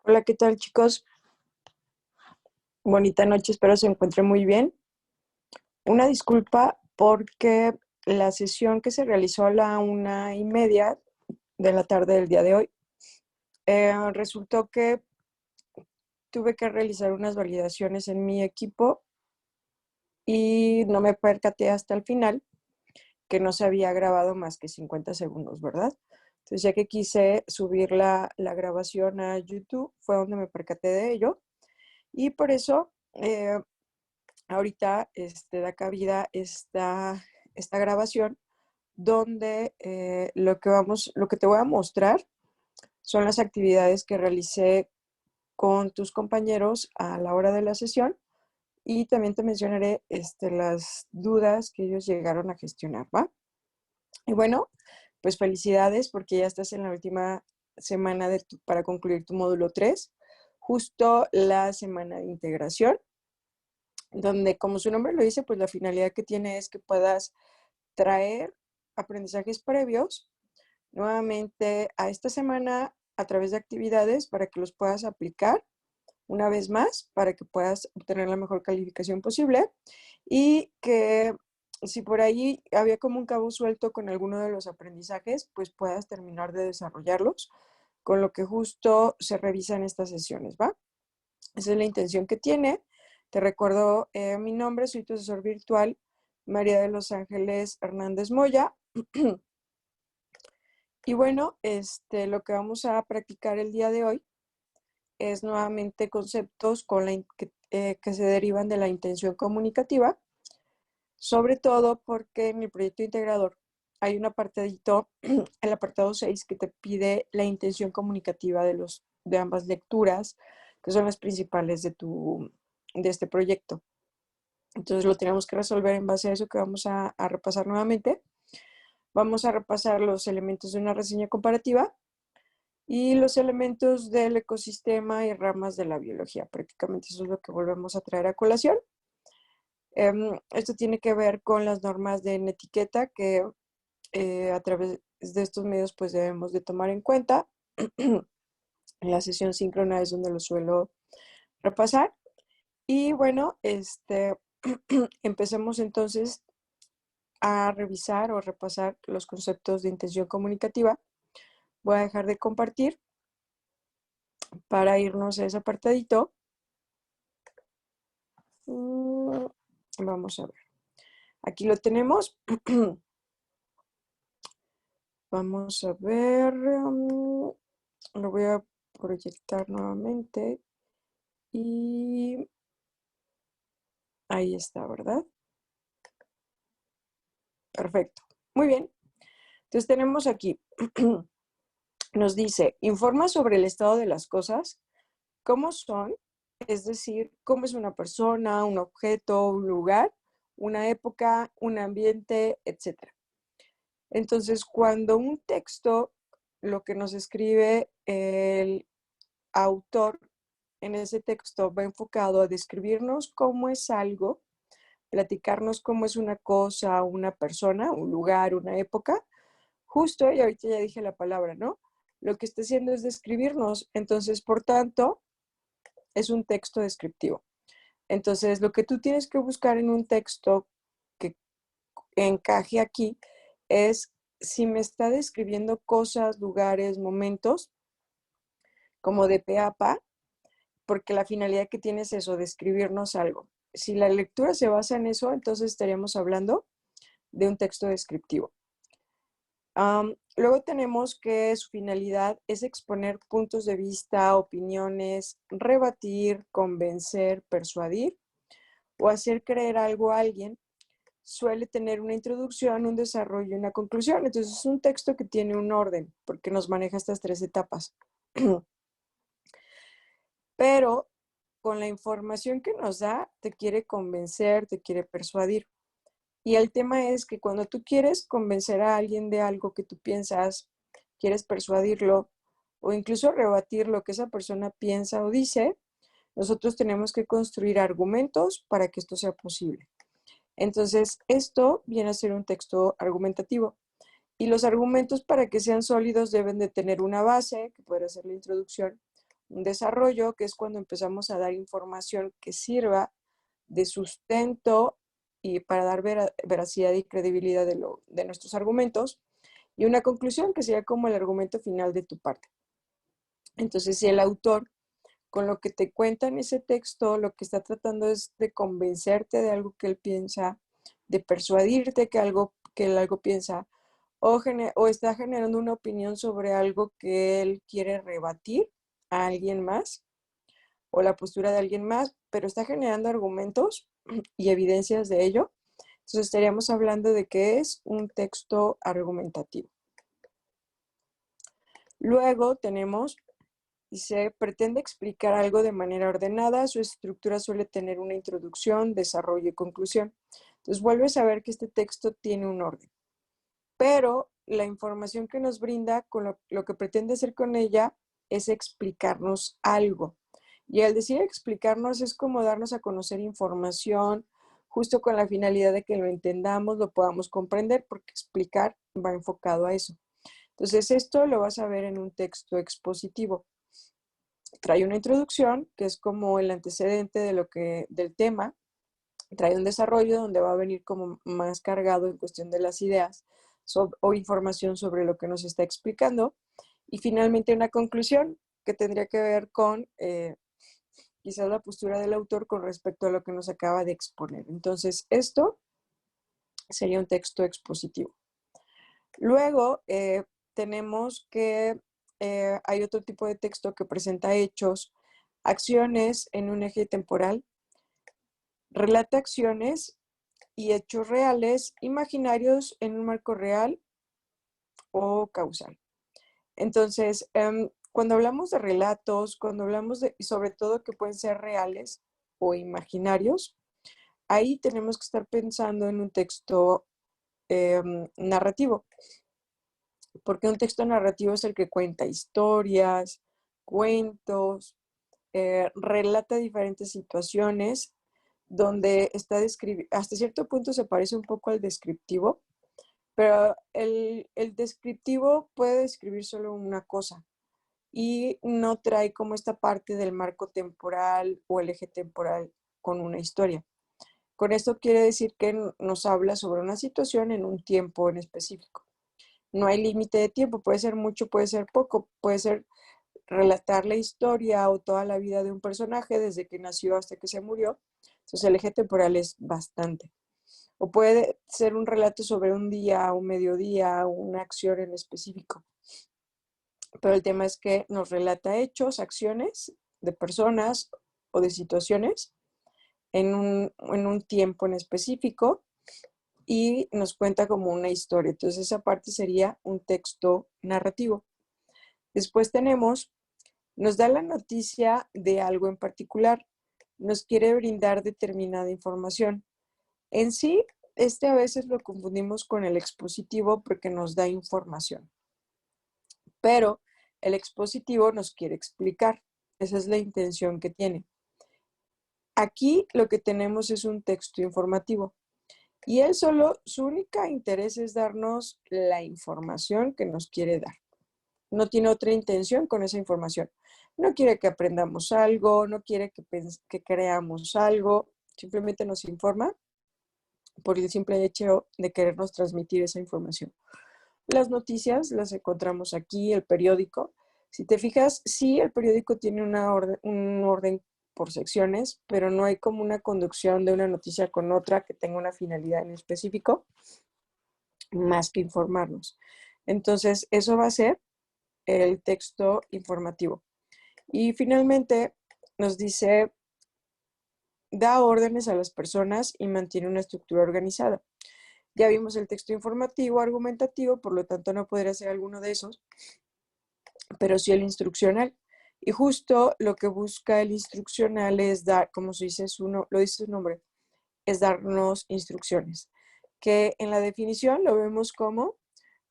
Hola, ¿qué tal, chicos? Bonita noche, espero se encuentren muy bien. Una disculpa porque la sesión que se realizó a la 1:30 de la tarde del día de hoy, resultó que tuve que realizar unas validaciones en mi equipo y no me percaté hasta el final que no se había grabado más que 50 segundos, ¿verdad? Entonces, ya que quise subir la grabación a YouTube, fue donde me percaté de ello y por eso ahorita da cabida esta grabación donde lo que te voy a mostrar son las actividades que realicé con tus compañeros a la hora de la sesión y también te mencionaré las dudas que ellos llegaron a gestionar, ¿va? Y bueno, pues felicidades porque ya estás en la última semana para concluir tu módulo 3, justo la semana de integración, donde como su nombre lo dice, pues la finalidad que tiene es que puedas traer aprendizajes previos nuevamente a esta semana a través de actividades para que los puedas aplicar una vez más, para que puedas obtener la mejor calificación posible y que si por ahí había como un cabo suelto con alguno de los aprendizajes, pues puedas terminar de desarrollarlos con lo que justo se revisa en estas sesiones, ¿va? Esa es la intención que tiene. Te recuerdo mi nombre, soy tu asesor virtual, María de los Ángeles Hernández Moya. Y bueno, lo que vamos a practicar el día de hoy es nuevamente conceptos que se derivan de la intención comunicativa, sobre todo porque en el proyecto integrador hay un apartadito, el apartado 6, que te pide la intención comunicativa de ambas lecturas, que son las principales de este proyecto. Entonces lo tenemos que resolver en base a eso que vamos a repasar nuevamente. Vamos a repasar los elementos de una reseña comparativa y los elementos del ecosistema y ramas de la biología. Prácticamente eso es lo que volvemos a traer a colación. Esto tiene que ver con las normas de etiqueta que a través de estos medios pues debemos de tomar en cuenta. En la sesión síncrona es donde lo suelo repasar. Y bueno, empecemos entonces a revisar o repasar los conceptos de intención comunicativa. Voy a dejar de compartir para irnos a ese apartadito. Vamos a ver. Aquí lo tenemos. Vamos a ver. Lo voy a proyectar nuevamente. Y ahí está, ¿verdad? Perfecto. Muy bien. Entonces tenemos aquí. Nos dice, informa sobre el estado de las cosas, cómo son, es decir, cómo es una persona, un objeto, un lugar, una época, un ambiente, etc. Entonces, cuando un texto, lo que nos escribe el autor en ese texto va enfocado a describirnos cómo es algo, platicarnos cómo es una cosa, una persona, un lugar, una época, justo, y ahorita ya dije la palabra, ¿no? Lo que está haciendo es describirnos, entonces, por tanto, es un texto descriptivo. Entonces, lo que tú tienes que buscar en un texto que encaje aquí es si me está describiendo cosas, lugares, momentos, como de pe a pa, porque la finalidad que tiene es eso, describirnos algo. Si la lectura se basa en eso, entonces estaríamos hablando de un texto descriptivo. Luego tenemos que su finalidad es exponer puntos de vista, opiniones, rebatir, convencer, persuadir o hacer creer algo a alguien. Suele tener una introducción, un desarrollo y una conclusión. Entonces es un texto que tiene un orden porque nos maneja estas 3 etapas. Pero con la información que nos da, te quiere convencer, te quiere persuadir. Y el tema es que cuando tú quieres convencer a alguien de algo que tú piensas, quieres persuadirlo o incluso rebatir lo que esa persona piensa o dice, nosotros tenemos que construir argumentos para que esto sea posible. Entonces, esto viene a ser un texto argumentativo. Y los argumentos, para que sean sólidos, deben de tener una base, que puede ser la introducción, un desarrollo, que es cuando empezamos a dar información que sirva de sustento y para dar veracidad y credibilidad de nuestros argumentos, y una conclusión, que sería como el argumento final de tu parte. Entonces, si el autor, con lo que te cuenta en ese texto, lo que está tratando es de convencerte de algo que él piensa, de persuadirte que él algo piensa, o está generando una opinión sobre algo que él quiere rebatir a alguien más, o la postura de alguien más, pero está generando argumentos y evidencias de ello. Entonces estaríamos hablando de que es un texto argumentativo. Luego tenemos, dice, pretende explicar algo de manera ordenada, su estructura suele tener una introducción, desarrollo y conclusión. Entonces vuelves a ver que este texto tiene un orden, pero la información que nos brinda, con lo que pretende hacer con ella, es explicarnos algo. Y al decir explicarnos es como darnos a conocer información, justo con la finalidad de que lo entendamos, lo podamos comprender, porque explicar va enfocado a eso. Entonces, esto lo vas a ver en un texto expositivo. Trae una introducción, que es como el antecedente del tema. Trae un desarrollo donde va a venir como más cargado en cuestión de las ideas o información sobre lo que nos está explicando. Y finalmente una conclusión que tendría que ver con quizás la postura del autor con respecto a lo que nos acaba de exponer. Entonces, esto sería un texto expositivo. Luego, tenemos que hay otro tipo de texto que presenta hechos, acciones en un eje temporal, relata acciones y hechos reales, imaginarios en un marco real o causal. Entonces, cuando hablamos de relatos, cuando hablamos y sobre todo que pueden ser reales o imaginarios, ahí tenemos que estar pensando en un texto narrativo, porque un texto narrativo es el que cuenta historias, cuentos, relata diferentes situaciones donde está hasta cierto punto se parece un poco al descriptivo, pero el descriptivo puede describir solo una cosa y no trae como esta parte del marco temporal o el eje temporal con una historia. Con esto quiere decir que nos habla sobre una situación en un tiempo en específico. No hay límite de tiempo, puede ser mucho, puede ser poco, puede ser relatar la historia o toda la vida de un personaje desde que nació hasta que se murió. Entonces el eje temporal es bastante. O puede ser un relato sobre un día, un mediodía, una acción en específico. Pero el tema es que nos relata hechos, acciones de personas o de situaciones en un tiempo en específico y nos cuenta como una historia. Entonces esa parte sería un texto narrativo. Después nos da la noticia de algo en particular, nos quiere brindar determinada información. En sí, a veces lo confundimos con el expositivo porque nos da información, pero el expositivo nos quiere explicar. Esa es la intención que tiene. Aquí lo que tenemos es un texto informativo y él solo, su única interés es darnos la información que nos quiere dar. No tiene otra intención con esa información. No quiere que aprendamos algo, no quiere que creamos algo, simplemente nos informa por el simple hecho de querernos transmitir esa información. Las noticias las encontramos aquí, el periódico. Si te fijas, sí, el periódico tiene un orden por secciones, pero no hay como una conducción de una noticia con otra que tenga una finalidad en específico, más que informarnos. Entonces, eso va a ser el texto informativo. Y finalmente nos dice, da órdenes a las personas y mantiene una estructura organizada. Ya vimos el texto informativo, argumentativo, por lo tanto no podría ser alguno de esos, pero sí el instruccional. Y justo lo que busca el instruccional es dar, como lo dice su nombre, es darnos instrucciones, que en la definición lo vemos como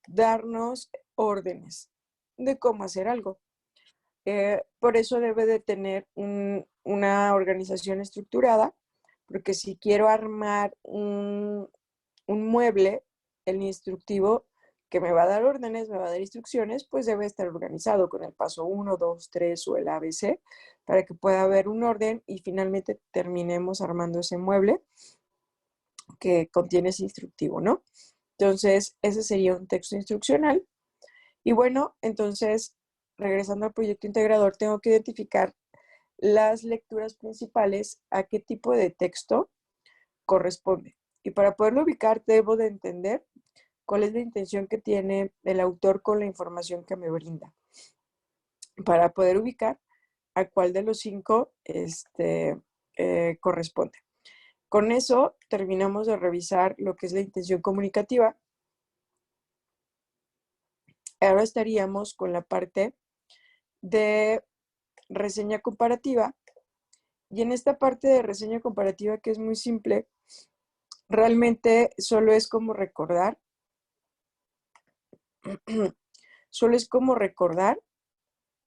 darnos órdenes de cómo hacer algo. Por eso debe de tener una organización estructurada, porque si quiero armar un mueble, el instructivo que me va a dar órdenes, me va a dar instrucciones, pues debe estar organizado con el paso 1, 2, 3 o el ABC para que pueda haber un orden y finalmente terminemos armando ese mueble que contiene ese instructivo, ¿no? Entonces, ese sería un texto instruccional. Y bueno, entonces, regresando al proyecto integrador, tengo que identificar las lecturas principales a qué tipo de texto corresponde. Y para poderlo ubicar, debo de entender cuál es la intención que tiene el autor con la información que me brinda, para poder ubicar a cuál de los 5 corresponde. Con eso terminamos de revisar lo que es la intención comunicativa. Ahora estaríamos con la parte de reseña comparativa. Y en esta parte de reseña comparativa, que es muy simple, realmente solo es como recordar,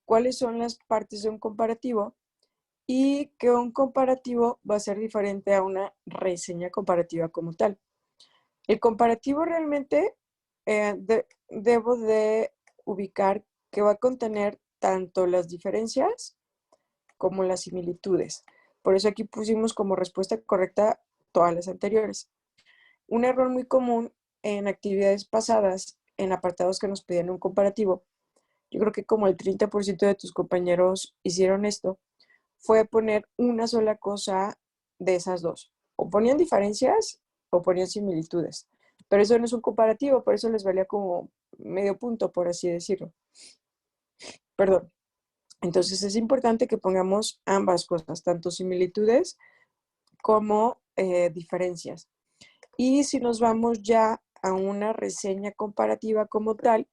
cuáles son las partes de un comparativo y que un comparativo va a ser diferente a una reseña comparativa como tal. El comparativo realmente debo de ubicar que va a contener tanto las diferencias como las similitudes. Por eso aquí pusimos como respuesta correcta todas las anteriores. Un error muy común en actividades pasadas, en apartados que nos pedían un comparativo, yo creo que como el 30% de tus compañeros hicieron esto, fue poner una sola cosa de esas dos. O ponían diferencias o ponían similitudes. Pero eso no es un comparativo, por eso les valía como medio punto, por así decirlo. Perdón. Entonces es importante que pongamos ambas cosas, tanto similitudes como diferencias. Y si nos vamos ya a una reseña comparativa como tal,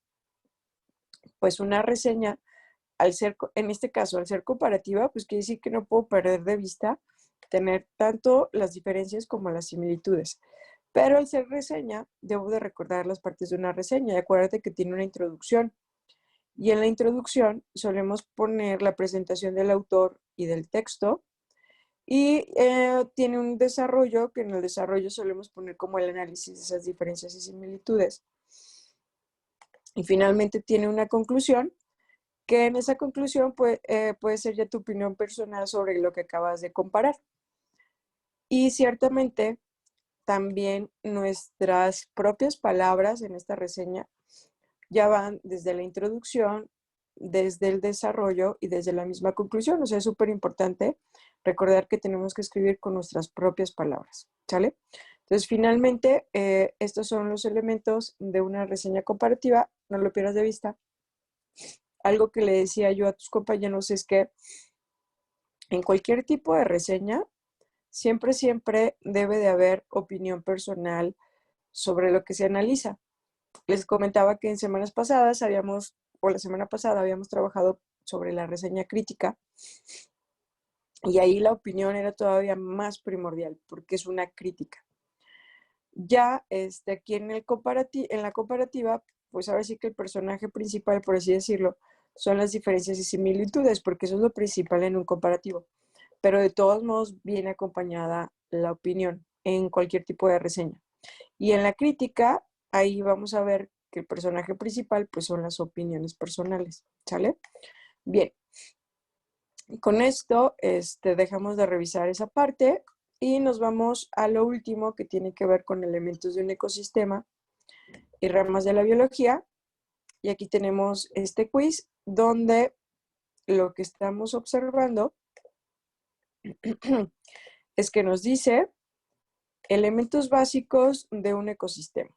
pues una reseña, al ser, en este caso, al ser comparativa, pues quiere decir que no puedo perder de vista tener tanto las diferencias como las similitudes. Pero al ser reseña, debo de recordar las partes de una reseña. Y acuérdate que tiene una introducción. Y en la introducción solemos poner la presentación del autor y del texto. Y tiene un desarrollo, que en el desarrollo solemos poner como el análisis de esas diferencias y similitudes. Y finalmente tiene una conclusión, que en esa conclusión puede ser ya tu opinión personal sobre lo que acabas de comparar. Y ciertamente también nuestras propias palabras en esta reseña ya van desde la introducción, desde el desarrollo y desde la misma conclusión. O sea, es súper importante recordar que tenemos que escribir con nuestras propias palabras, ¿sale? Entonces, finalmente, estos son los elementos de una reseña comparativa. No lo pierdas de vista. Algo que le decía yo a tus compañeros es que en cualquier tipo de reseña, siempre debe de haber opinión personal sobre lo que se analiza. Les comentaba que en semanas pasadas la semana pasada habíamos trabajado sobre la reseña crítica y ahí la opinión era todavía más primordial porque es una crítica. Ya aquí en la comparativa, pues ahora sí que el personaje principal, por así decirlo, son las diferencias y similitudes, porque eso es lo principal en un comparativo. Pero de todos modos viene acompañada la opinión en cualquier tipo de reseña. Y en la crítica, ahí vamos a ver que el personaje principal pues son las opiniones personales, ¿sale? Bien, con esto dejamos de revisar esa parte y nos vamos a lo último que tiene que ver con elementos de un ecosistema y ramas de la biología. Y aquí tenemos este quiz donde lo que estamos observando es que nos dice elementos básicos de un ecosistema.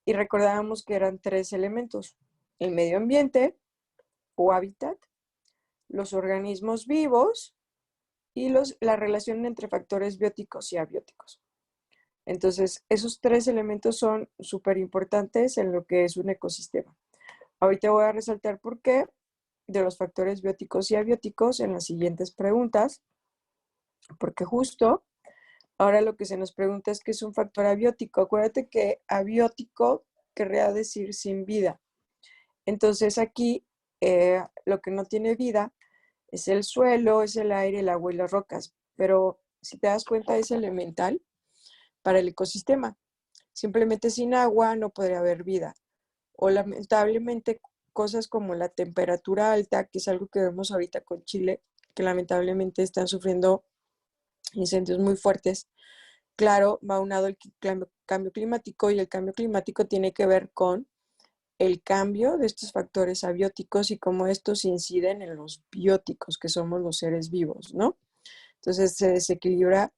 Y recordábamos que eran 3 elementos: el medio ambiente o hábitat, los organismos vivos y la relación entre factores bióticos y abióticos. Entonces, esos 3 elementos son súper importantes en lo que es un ecosistema. Ahorita voy a resaltar por qué de los factores bióticos y abióticos en las siguientes preguntas, porque justo ahora lo que se nos pregunta es qué es un factor abiótico. Acuérdate que abiótico querría decir sin vida. Entonces aquí lo que no tiene vida es el suelo, es el aire, el agua y las rocas. Pero si te das cuenta es elemental para el ecosistema. Simplemente sin agua no podría haber vida. o lamentablemente cosas como la temperatura alta, que es algo que vemos ahorita con Chile, que lamentablemente están sufriendo incendios muy fuertes. Claro, va unado el cambio climático, y el cambio climático tiene que ver con el cambio de estos factores abióticos y cómo estos inciden en los bióticos, que somos los seres vivos, ¿no? Entonces se desequilibra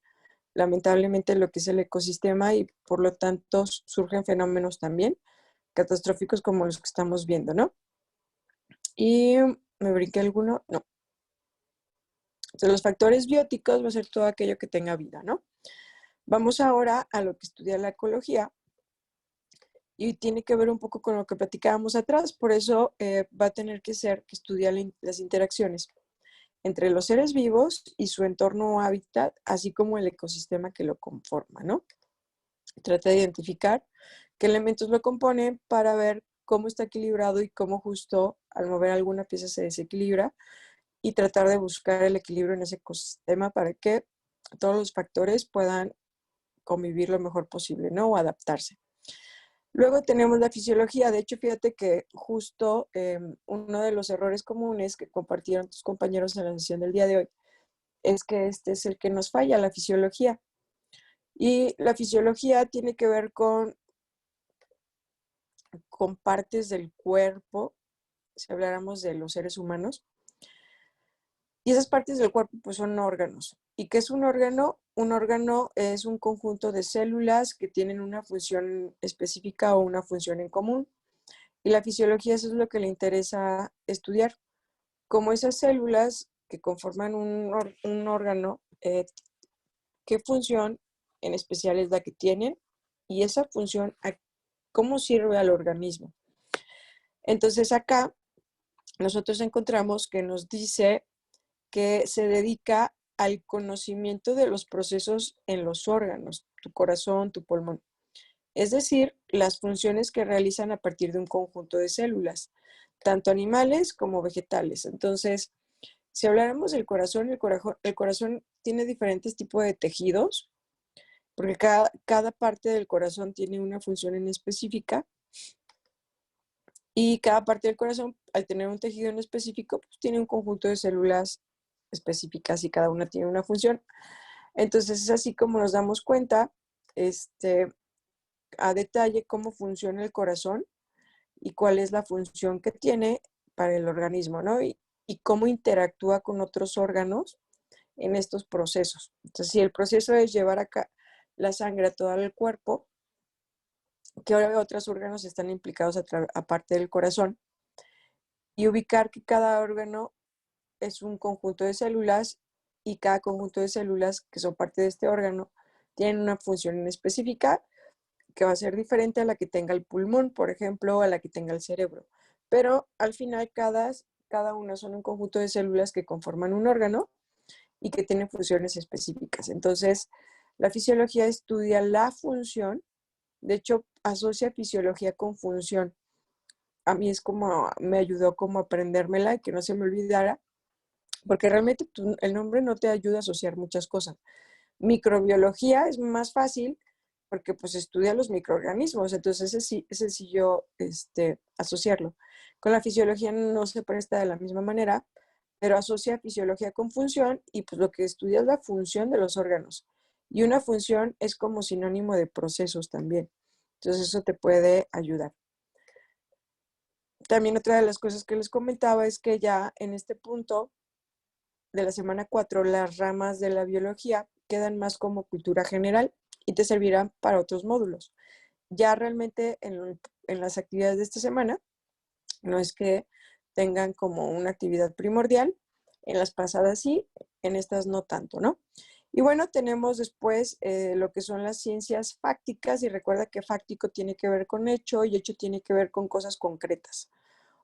lamentablemente lo que es el ecosistema, y por lo tanto surgen fenómenos también catastróficos como los que estamos viendo, ¿no? Y me brinqué alguno, no. Entonces, los factores bióticos va a ser todo aquello que tenga vida, ¿no? Vamos ahora a lo que estudia la ecología, y tiene que ver un poco con lo que platicábamos atrás. Por eso va a tener que ser que estudiar las interacciones entre los seres vivos y su entorno o hábitat, así como el ecosistema que lo conforma, ¿no? Trata de identificar qué elementos lo componen para ver cómo está equilibrado y cómo justo al mover alguna pieza se desequilibra, y tratar de buscar el equilibrio en ese ecosistema para que todos los factores puedan convivir lo mejor posible, ¿no? O adaptarse. Luego tenemos la fisiología. De hecho, fíjate que justo uno de los errores comunes que compartieron tus compañeros en la sesión del día de hoy es que este es el que nos falla, la fisiología. Y la fisiología tiene que ver con partes del cuerpo, si habláramos de los seres humanos. Y esas partes del cuerpo pues son órganos. ¿Y qué es un órgano? Un órgano es un conjunto de células que tienen una función específica o una función en común. Y la fisiología, eso es lo que le interesa estudiar. Como esas células que conforman un órgano, qué función en especial es la que tienen, y esa función, cómo sirve al organismo. Entonces acá nosotros encontramos que nos dice que se dedica al conocimiento de los procesos en los órganos, tu corazón, tu pulmón. Es decir, las funciones que realizan a partir de un conjunto de células, tanto animales como vegetales. Entonces, si habláramos del corazón, el corazón tiene diferentes tipos de tejidos, porque cada parte del corazón tiene una función en específica, y cada parte del corazón, al tener un tejido en específico, pues tiene un conjunto de células específicas y cada una tiene una función. Entonces es así como nos damos cuenta a detalle cómo funciona el corazón y cuál es la función que tiene para el organismo, ¿no? Y cómo interactúa con otros órganos en estos procesos. Entonces, si el proceso es llevar acá la sangre a todo el cuerpo, que otros órganos están implicados aparte del corazón, y ubicar que cada órgano es un conjunto de células, y cada conjunto de células que son parte de este órgano tienen una función específica que va a ser diferente a la que tenga el pulmón, por ejemplo, o a la que tenga el cerebro. Pero al final cada una son un conjunto de células que conforman un órgano y que tienen funciones específicas. Entonces, la fisiología estudia la función. De hecho, asocia fisiología con función. A mí es como, me ayudó como a aprendérmela y que no se me olvidara, porque realmente el nombre no te ayuda a asociar muchas cosas. Microbiología es más fácil porque pues estudia los microorganismos, entonces es sencillo asociarlo. Con la fisiología no se presta de la misma manera, pero asocia fisiología con función, y pues lo que estudia es la función de los órganos. Y una función es como sinónimo de procesos también. Entonces eso te puede ayudar. También otra de las cosas que les comentaba es que ya en este punto de la semana 4, las ramas de la biología quedan más como cultura general y te servirán para otros módulos. Ya realmente en las actividades de esta semana, no es que tengan como una actividad primordial, en las pasadas sí, en estas no tanto, ¿no? Y bueno, tenemos después lo que son las ciencias fácticas, y recuerda que fáctico tiene que ver con hecho, y hecho tiene que ver con cosas concretas,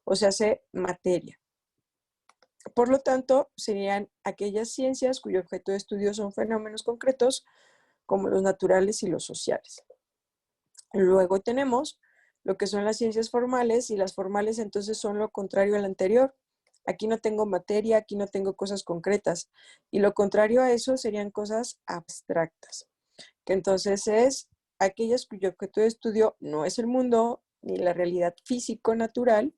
o sea, hace materia. Por lo tanto, serían aquellas ciencias cuyo objeto de estudio son fenómenos concretos, como los naturales y los sociales. Luego tenemos lo que son las ciencias formales, y las formales entonces son lo contrario al anterior. Aquí no tengo materia, aquí no tengo cosas concretas, y lo contrario a eso serían cosas abstractas, que entonces es aquellas cuyo objeto de estudio no es el mundo, ni la realidad físico-natural,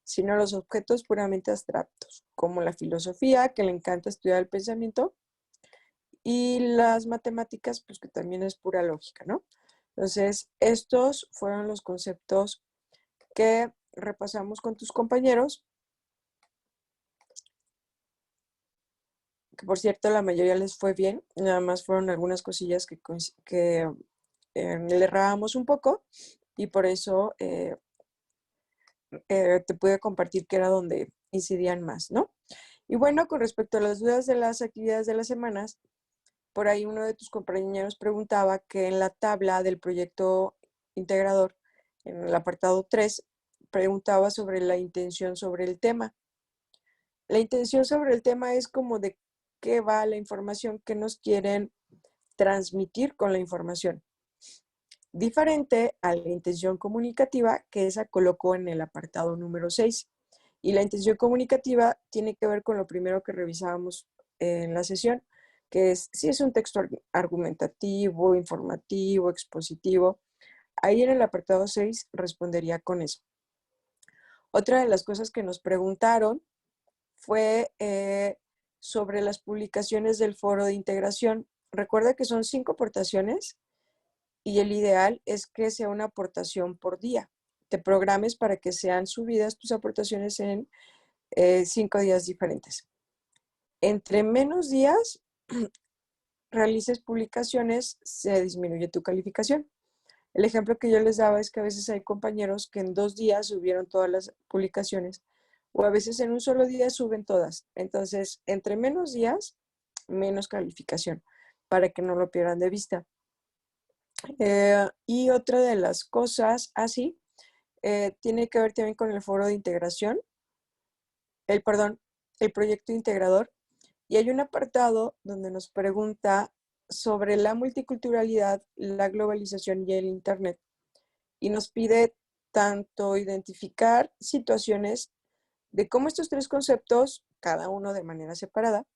sino los objetos puramente abstractos, como la filosofía, que le encanta estudiar el pensamiento, y las matemáticas, pues que también es pura lógica, ¿no? Entonces, estos fueron los conceptos que repasamos con tus compañeros, que por cierto la mayoría les fue bien, nada más fueron algunas cosillas que le errábamos un poco y por eso te pude compartir que era donde incidían más, ¿no? Y bueno, con respecto a las dudas de las actividades de las semanas, por ahí uno de tus compañeros preguntaba que en la tabla del proyecto integrador, en el apartado 3, preguntaba sobre la intención sobre el tema. La intención sobre el tema es como de qué va la información que nos quieren transmitir con la información. Diferente a la intención comunicativa, que esa colocó en el apartado número 6. Y la intención comunicativa tiene que ver con lo primero que revisábamos en la sesión, que es si es un texto argumentativo, informativo, expositivo. Ahí en el apartado 6 respondería con eso. Otra de las cosas que nos preguntaron fue sobre las publicaciones del foro de integración. Recuerda que son 5 aportaciones y el ideal es que sea una aportación por día. Te programes para que sean subidas tus aportaciones en 5 días diferentes. Entre menos días realices publicaciones, se disminuye tu calificación. El ejemplo que yo les daba es que a veces hay compañeros que en 2 días subieron todas las publicaciones o a veces en un solo día suben todas. Entonces, entre menos días, menos calificación, para que no lo pierdan de vista. Y otra de las cosas, así, tiene que ver también con el foro de integración, el proyecto integrador. Y hay un apartado donde nos pregunta sobre la multiculturalidad, la globalización y el Internet. Y nos pide tanto identificar situaciones de cómo estos 3 conceptos, cada uno de manera separada,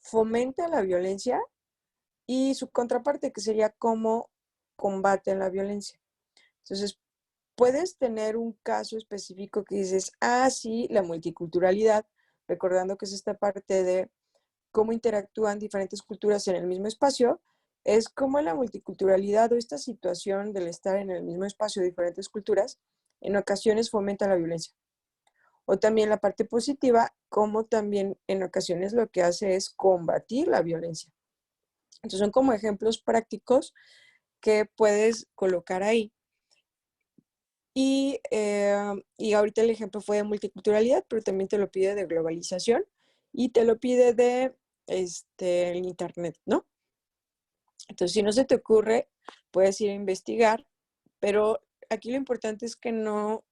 fomenta la violencia y su contraparte, que sería cómo combaten la violencia. Entonces, puedes tener un caso específico que dices, sí, la multiculturalidad, recordando que es esta parte de cómo interactúan diferentes culturas en el mismo espacio, es como la multiculturalidad o esta situación del estar en el mismo espacio de diferentes culturas, en ocasiones fomenta la violencia. O también la parte positiva, como también en ocasiones lo que hace es combatir la violencia. Entonces son como ejemplos prácticos que puedes colocar ahí. Y ahorita el ejemplo fue de multiculturalidad, pero también te lo pide de globalización y te lo pide de el Internet, ¿no? Entonces, si no se te ocurre, puedes ir a investigar, pero aquí lo importante es que no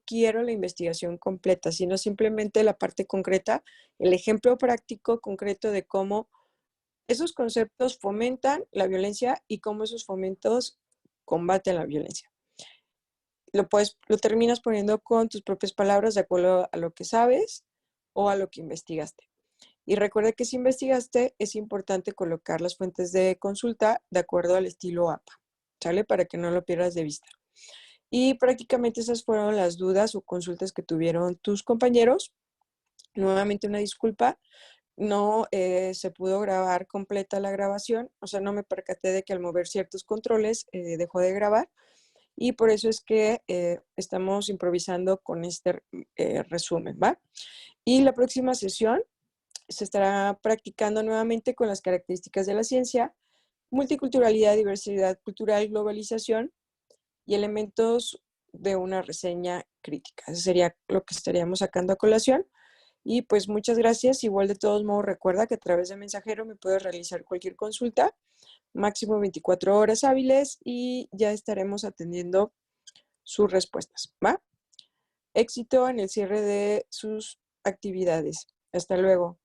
quiero la investigación completa, sino simplemente la parte concreta, el ejemplo práctico concreto de cómo esos conceptos fomentan la violencia y cómo esos fomentos combaten la violencia. Lo terminas poniendo con tus propias palabras de acuerdo a lo que sabes o a lo que investigaste. Y recuerda que si investigaste, es importante colocar las fuentes de consulta de acuerdo al estilo APA, ¿sale? Para que no lo pierdas de vista. Y prácticamente esas fueron las dudas o consultas que tuvieron tus compañeros. Nuevamente una disculpa, no se pudo grabar completa la grabación, o sea, no me percaté de que al mover ciertos controles dejó de grabar y por eso es que estamos improvisando con este resumen, ¿va? Y la próxima sesión se estará practicando nuevamente con las características de la ciencia, multiculturalidad, diversidad cultural, globalización y elementos de una reseña crítica. Eso sería lo que estaríamos sacando a colación. Y pues muchas gracias. Igual de todos modos recuerda que a través de mensajero me puedes realizar cualquier consulta, máximo 24 horas hábiles y ya estaremos atendiendo sus respuestas, ¿va? Éxito en el cierre de sus actividades. Hasta luego.